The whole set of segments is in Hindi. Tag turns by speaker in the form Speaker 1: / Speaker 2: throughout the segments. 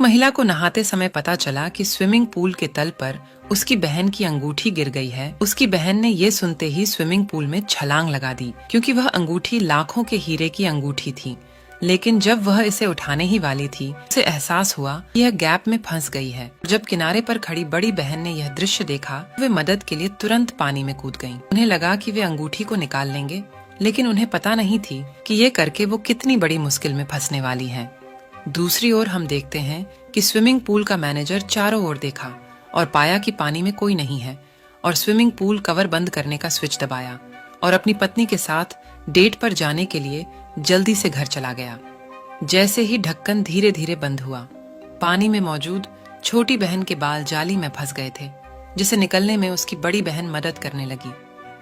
Speaker 1: एक महिला को नहाते समय पता चला कि स्विमिंग पूल के तल पर उसकी बहन की अंगूठी गिर गई है। उसकी बहन ने ये सुनते ही स्विमिंग पूल में छलांग लगा दी, क्योंकि वह अंगूठी लाखों के हीरे की अंगूठी थी। लेकिन जब वह इसे उठाने ही वाली थी, उसे एहसास हुआ कि यह गैप में फंस गई है। जब किनारे पर खड़ी बड़ी बहन ने यह दृश्य देखा, वे मदद के लिए तुरंत पानी में कूद गईं। उन्हें लगा कि वे अंगूठी को निकाल लेंगे, लेकिन उन्हें पता नहीं थी कि ये करके वो कितनी बड़ी मुश्किल में फंसने वाली हैं। दूसरी ओर हम देखते हैं कि स्विमिंग पूल का मैनेजर चारों ओर देखा और पाया कि पानी में कोई नहीं है, और स्विमिंग पूल कवर बंद करने का स्विच दबाया और अपनी पत्नी के साथ डेट पर जाने के लिए जल्दी से घर चला गया। जैसे ही ढक्कन धीरे धीरे बंद हुआ, पानी में मौजूद छोटी बहन के बाल जाली में फंस गए थे, जिसे निकलने में उसकी बड़ी बहन मदद करने लगी।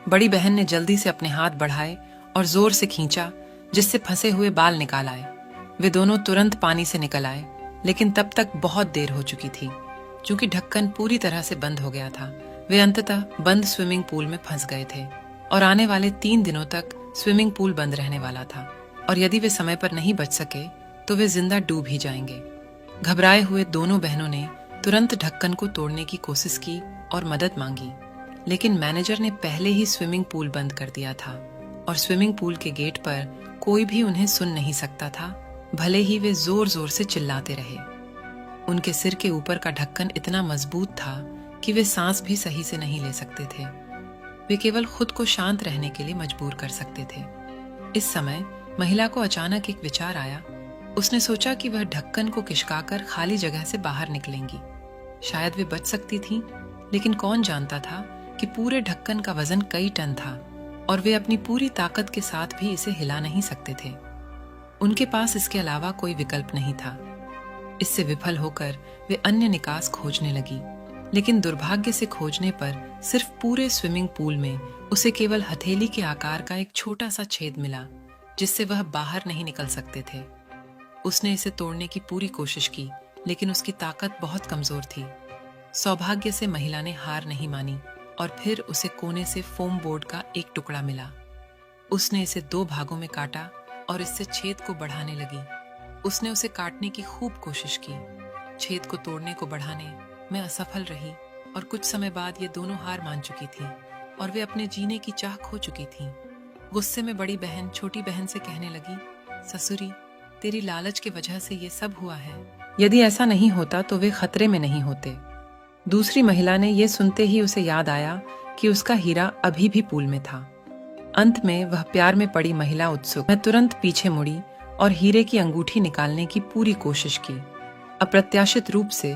Speaker 1: बड़ी बहन ने जल्दी से अपने हाथ बढ़ाए और जोर से खींचा, जिससे फंसे हुए बाल निकाल आए। वे दोनों तुरंत पानी से निकल आए, लेकिन तब तक बहुत देर हो चुकी थी। चूंकि ढक्कन पूरी तरह से बंद हो गया था, वे अंततः बंद स्विमिंग पूल में फंस गए थे और आने वाले 3 दिनों तक स्विमिंग पूल बंद रहने वाला था। और यदि वे समय पर नहीं बच सके तो वे जिंदा डूब ही जाएंगे। घबराए हुए दोनों बहनों ने तुरंत ढक्कन को तोड़ने की कोशिश की और मदद मांगी, लेकिन मैनेजर ने पहले ही स्विमिंग पूल बंद कर दिया था और स्विमिंग पूल के गेट पर कोई भी उन्हें सुन नहीं सकता था, भले ही वे जोर जोर से चिल्लाते रहे। उनके सिर के ऊपर का ढक्कन इतना मजबूत था कि वे सांस भी सही से नहीं ले सकते थे। वे केवल खुद को शांत रहने के लिए मजबूर कर सकते थे। इस समय महिला को अचानक एक विचार आया। उसने सोचा कि वह ढक्कन को खिसकाकर खाली जगह से बाहर निकलेंगी। शायद वे बच सकती थीं, लेकिन कौन जानता था कि पूरे ढक्कन का वजन कई टन था और वे अपनी पूरी ताकत के साथ भी इसे हिला नहीं सकते थे। उनके पास इसके अलावा कोई विकल्प नहीं था। इससे विफल होकर वे अन्य निकास खोजने लगी, लेकिन दुर्भाग्य से खोजने पर सिर्फ पूरे स्विमिंग पूल में उसे केवल हथेली के आकार का एक छोटा सा छेद मिला, जिससे वह बाहर नहीं निकल सकते थे। उसने इसे तोड़ने की पूरी कोशिश की, लेकिन उसकी ताकत बहुत कमजोर थी। सौभाग्य से महिला ने हार नहीं मानी और फिर उसे कोने से फोम बोर्ड का एक टुकड़ा मिला। उसने इसे 2 भागों में काटा और इससे छेद को बढ़ाने लगी। उसने उसे काटने की खूब कोशिश की। छेद को तोड़ने को बढ़ाने में असफल रही और कुछ समय बाद ये दोनों हार मान चुकी थीं और वे अपने जीने की चाह खो चुकी थीं। गुस्से में बड़ी बहन छोटी बहन से कहने लगी, ससुरी, तेरी लालच की वजह से ये सब हुआ है। यदि ऐसा नहीं होता तो वे खतरे में नहीं होते। दूसरी महिला ने यह सुनते ही उसे याद आया कि उसका हीरा अभी भी पूल में था। अंत में वह प्यार में पड़ी महिला उत्सुक मैं तुरंत पीछे मुड़ी और हीरे की अंगूठी निकालने की पूरी कोशिश की। अप्रत्याशित रूप से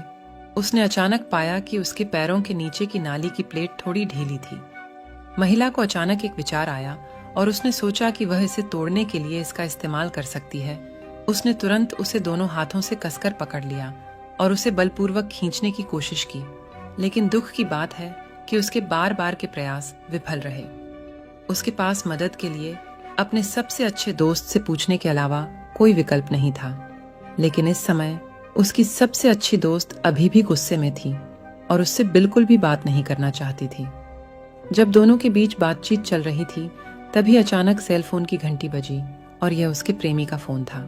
Speaker 1: उसने अचानक पाया कि उसके पैरों के नीचे की नाली की प्लेट थोड़ी ढीली थी। महिला को अचानक एक विचार आया और उसने सोचा कि वह इसे तोड़ने के लिए इसका इस्तेमाल कर सकती है। उसने तुरंत उसे दोनों हाथों से कसकर पकड़ लिया और उसे बलपूर्वक खींचने की कोशिश की, लेकिन दुख की बात है कि उसके बार बार के प्रयास विफल रहे। उसके पास मदद के लिए अपने सबसे अच्छे दोस्त से पूछने के अलावा कोई विकल्प नहीं था। लेकिन इस समय उसकी सबसे अच्छी दोस्त अभी भी गुस्से में थी और उससे बिल्कुल भी बात नहीं करना चाहती थी। जब दोनों के बीच बातचीत चल रही थी, तभी अचानक सेल फोन की घंटी बजी और यह उसके प्रेमी का फोन था।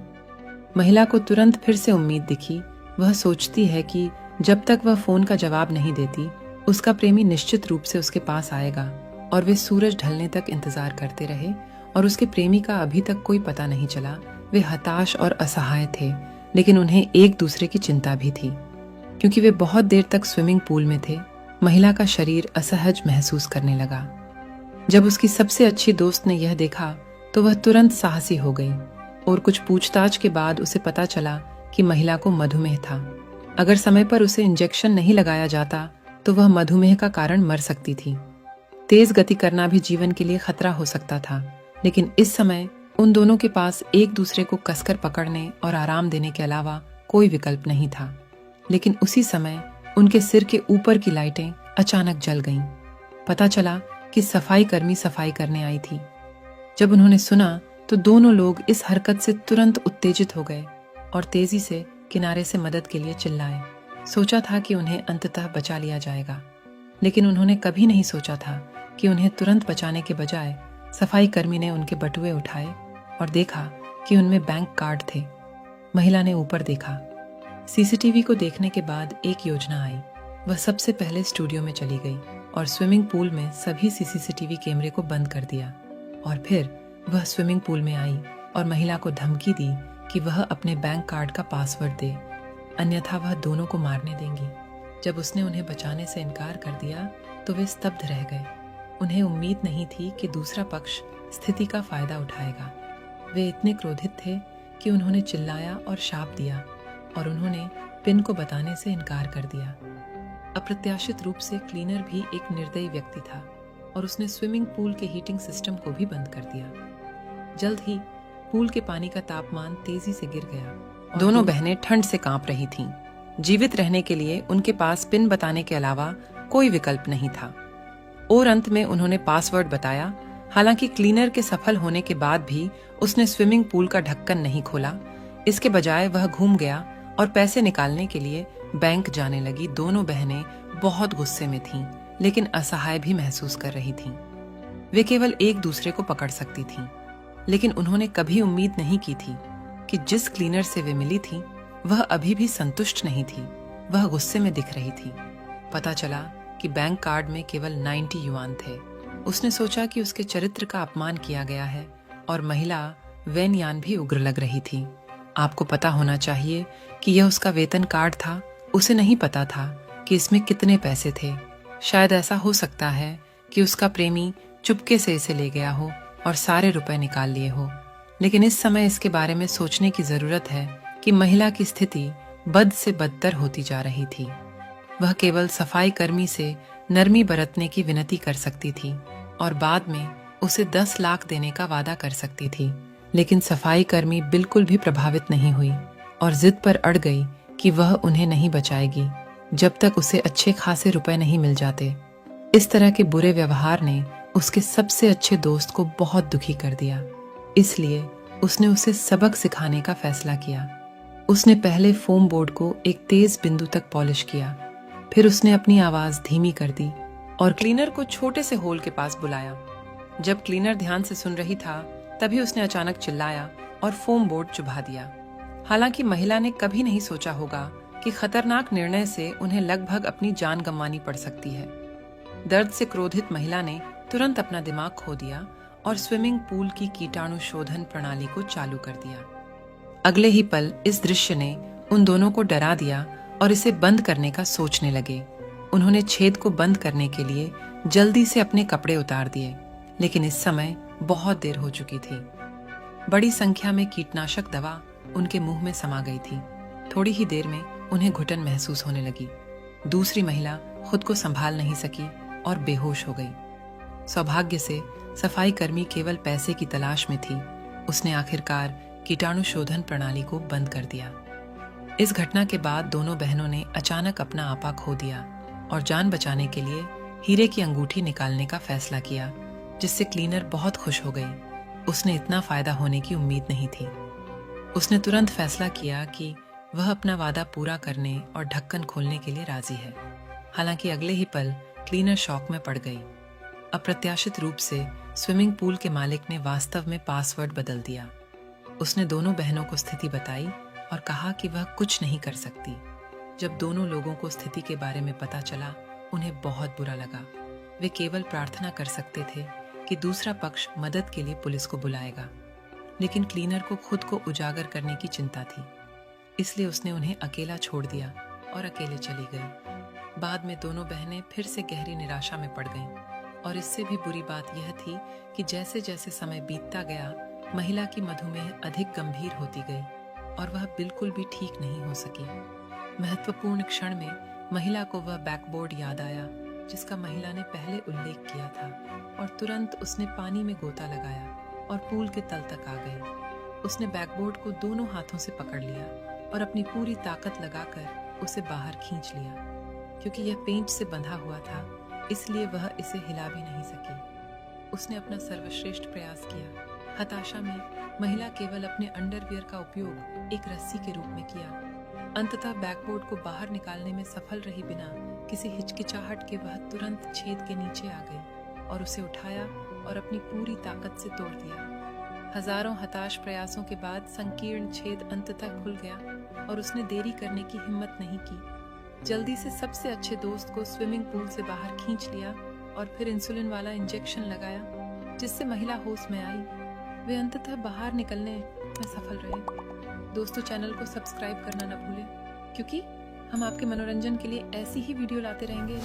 Speaker 1: महिला को तुरंत फिर से उम्मीद दिखी। वह सोचती है कि जब तक वह फोन का जवाब नहीं देती, उसका प्रेमी निश्चित रूप से उसके पास आएगा। और वे सूरज ढलने तक इंतजार करते रहे और उसके प्रेमी का अभी तक कोई पता नहीं चला। वे हताश और असहाय थे, लेकिन उन्हें एक दूसरे की चिंता भी थी। क्योंकि वे बहुत देर तक स्विमिंग पूल में थे, महिला का शरीर असहज महसूस करने लगा। जब उसकी सबसे अच्छी दोस्त ने यह देखा तो वह तुरंत साहसी हो गई और कुछ पूछताछ के बाद उसे पता चला कि महिला को मधुमेह था। अगर समय पर उसे इंजेक्शन नहीं लगाया जाता तो वह मधुमेह का कारण मर सकती थी। तेज गति करना भी जीवन के लिए खतरा हो सकता था, लेकिन इस समय उन दोनों के पास एक दूसरे को कसकर पकड़ने और आराम देने के अलावा कोई विकल्प नहीं था। लेकिन उसी समय उनके सिर के ऊपर की लाइटें अचानक जल गईं। पता चला कि सफाई कर्मी सफाई करने आई थी। जब उन्होंने सुना तो दोनों लोग इस हरकत से तुरंत उत्तेजित हो गए और तेजी से किनारे से मदद के लिए चिल्लाए। सोचा था कि उन्हें अंततः बचा लिया जाएगा, लेकिन उन्होंने कभी नहीं सोचा था कि उन्हें तुरंत बचाने के बजाय सफाई कर्मी ने उनके बटुए उठाए और देखा कि उनमें बैंक कार्ड थे। महिला ने ऊपर देखा। सीसीटीवी को देखने के बाद एक योजना आई। वह सबसे पहले स्टूडियो में चली गई और स्विमिंग पूल में सभी सीसीटीवी कैमरे को बंद कर दिया। और फिर वह स्विमिंग पूल में आई और महिला को धमकी दी कि वह अपने बैंक कार्ड का पासवर्ड दे, अन्यथा वह दोनों को मारने देंगी। जब उसने उन्हें बचाने से इनकार कर दिया तो वे स्तब्ध रह गए। उन्हें उम्मीद नहीं थी कि दूसरा पक्ष स्थिति का फायदा उठाएगा। वे इतने क्रोधित थे कि उन्होंने चिल्लाया और शाप दिया और उन्होंने पिन को बताने से इनकार कर दिया। अप्रत्याशित रूप से क्लीनर भी एक निर्दयी व्यक्ति था और उसने स्विमिंग पूल के हीटिंग सिस्टम को भी बंद कर दिया। जल्द ही पूल के पानी का तापमान तेजी से गिर गया। दोनों बहनें ठंड से कांप रही थीं। जीवित रहने के लिए उनके पास पिन बताने के अलावा कोई विकल्प नहीं था। और अंत में उन्होंने पासवर्ड बताया। हालांकि क्लीनर के सफल होने के बाद भी उसने स्विमिंग पूल का ढक्कन नहीं खोला। इसके बजाय वह घूम गया और पैसे निकालने के लिए बैंक जाने लगी। दोनों बहनें बहुत गुस्से में थीं, लेकिन असहाय भी महसूस कर रही थीं। वे केवल एक दूसरे को पकड़ सकती थीं, लेकिन उन्होंने कभी उम्मीद नहीं की थी कि जिस क्लीनर से वे मिली थीं, वह अभी भी संतुष्ट नहीं थी। वह गुस्से में दिख रही थी। पता चला कि बैंक कार्ड में केवल 90 युआन थे। उसने सोचा कि उसके चरित्र का अपमान किया गया है और महिला वेन यान भी उग्र लग रही थी। आपको पता होना चाहिए कि यह उसका वेतन कार्ड था। उसे नहीं पता था कि इसमें कितने पैसे थे। शायद ऐसा हो सकता है कि उसका प्रेमी चुपके से इसे ले गया हो और सारे रुपए निकाल लिए हो। लेकिन इस समय इसके बारे में सोचने की जरूरत है कि महिला की स्थिति बद से बदतर होती जा रही थी। वह केवल सफाई कर्मी से नरमी बरतने की विनती कर सकती थी और बाद में उसे 10 लाख देने का वादा कर सकती थी। लेकिन सफाई कर्मी बिल्कुल भी प्रभावित नहीं हुई और जिद पर अड़ गई कि वह उन्हें नहीं बचाएगी जब तक उसे अच्छे खासे रुपए नहीं मिल जाते। इस तरह के बुरे व्यवहार ने उसके सबसे अच्छे दोस्त को बहुत दुखी कर दिया। इसलिए उसने उसे सबक सिखाने का फैसला किया। उसने पहले फोम बोर्ड को एक तेज बिंदु तक पॉलिश किया। फिर उसने अपनी आवाज धीमी कर दी और क्लीनर को छोटे से होल के पास बुलाया। जब क्लीनर ध्यान से सुन रही था, तभी उसने अचानक चिल्लाया और फोम बोर्ड चुभा दिया। हालांकि महिला ने कभी नहीं सोचा होगा कि खतरनाक निर्णय से उन्हें लगभग अपनी जान गंवानी पड़ सकती है। दर्द से क्रोधित महिला ने तुरंत अपना दिमाग खो दिया और स्विमिंग पूल की कीटाणु शोधन प्रणाली को चालू कर दिया। अगले ही पल इस दृश्य ने उन दोनों को डरा दिया और इसे बंद करने का सोचने लगे। उन्होंने छेद को बंद करने के लिए जल्दी से अपने कपड़े उतार दिए, लेकिन इस समय बहुत देर हो चुकी थी। बड़ी संख्या में कीटनाशक दवा उनके मुंह में समा गई थी। थोड़ी ही देर में उन्हें घुटन महसूस होने लगी। दूसरी महिला खुद को संभाल नहीं सकी और बेहोश हो गई। सौभाग्य से सफाई कर्मी केवल पैसे की तलाश में थी। उसने आखिरकार कीटाणु शोधन प्रणाली को बंद कर दिया। इस घटना के बाद दोनों बहनों ने अचानक अपना आपा खो दिया और जान बचाने के लिए हीरे की अंगूठी निकालने का फैसला किया, जिससे क्लीनर बहुत खुश हो गई। उसने इतना फायदा होने की उम्मीद नहीं थी। उसने तुरंत फैसला किया कि वह अपना वादा पूरा करने और ढक्कन खोलने के लिए राजी है। हालांकि अगले ही पल क्लीनर शॉक में पड़ गई। अप्रत्याशित रूप से स्विमिंग पूल के मालिक ने वास्तव में पासवर्ड बदल दिया। उसने दोनों बहनों को स्थिति बताई और कहा कि वह कुछ नहीं कर सकती। जब दोनों लोगों को स्थिति के बारे में पता चला, उन्हें बहुत बुरा लगा। वे केवल प्रार्थना कर सकते थे कि दूसरा पक्ष मदद के लिए पुलिस को बुलाएगा। लेकिन क्लीनर को खुद को उजागर करने की चिंता थी, इसलिए उसने उन्हें अकेला छोड़ दिया और अकेले चली गई। बाद में दोनों बहनें फिर से गहरी निराशा में पड़ गईं और इससे भी बुरी बात यह थी कि जैसे जैसे समय बीतता गया, महिला की मधुमेह अधिक गंभीर होती गई और वह बिल्कुल भी ठीक नहीं हो सकी। महत्वपूर्ण क्षण में महिला को वह बैकबोर्ड याद आया जिसका महिला ने पहले उल्लेख किया था और तुरंत उसने पानी में गोता लगाया और पूल के तल तक आ गई। उसने बैकबोर्ड को दोनों हाथों से पकड़ लिया और अपनी पूरी ताकत लगाकर उसे बाहर खींच लिया। क्योंकि यह पेंच से बंधा हुआ था, इसलिए वह इसे हिला भी नहीं सकी। उसने अपना सर्वश्रेष्ठ प्रयास किया। हताशा में महिला केवल अपने अंडरवियर का उपयोग एक रस्सी के रूप में किया। अंततः बैकबोर्ड को बाहर निकालने में सफल रही बिना किसी हिचकिचाहट के वह तुरंत छेद के नीचे आ गई और उसे उठाया और अपनी पूरी ताकत से तोड़ दिया। हजारों हताश प्रयासों के बाद संकीर्ण छेद अंततः खुल गया और उसने देरी करने की हिम्मत नहीं की। जल्दी से सबसे अच्छे दोस्त को स्विमिंग पूल से बाहर खींच लिया और फिर इंसुलिन वाला इंजेक्शन लगाया, जिससे महिला होश में आई। वे अंततः बाहर निकलने में सफल रहे। दोस्तों, चैनल को सब्सक्राइब करना न भूलें, क्योंकि हम आपके मनोरंजन के लिए ऐसी ही वीडियो लाते रहेंगे।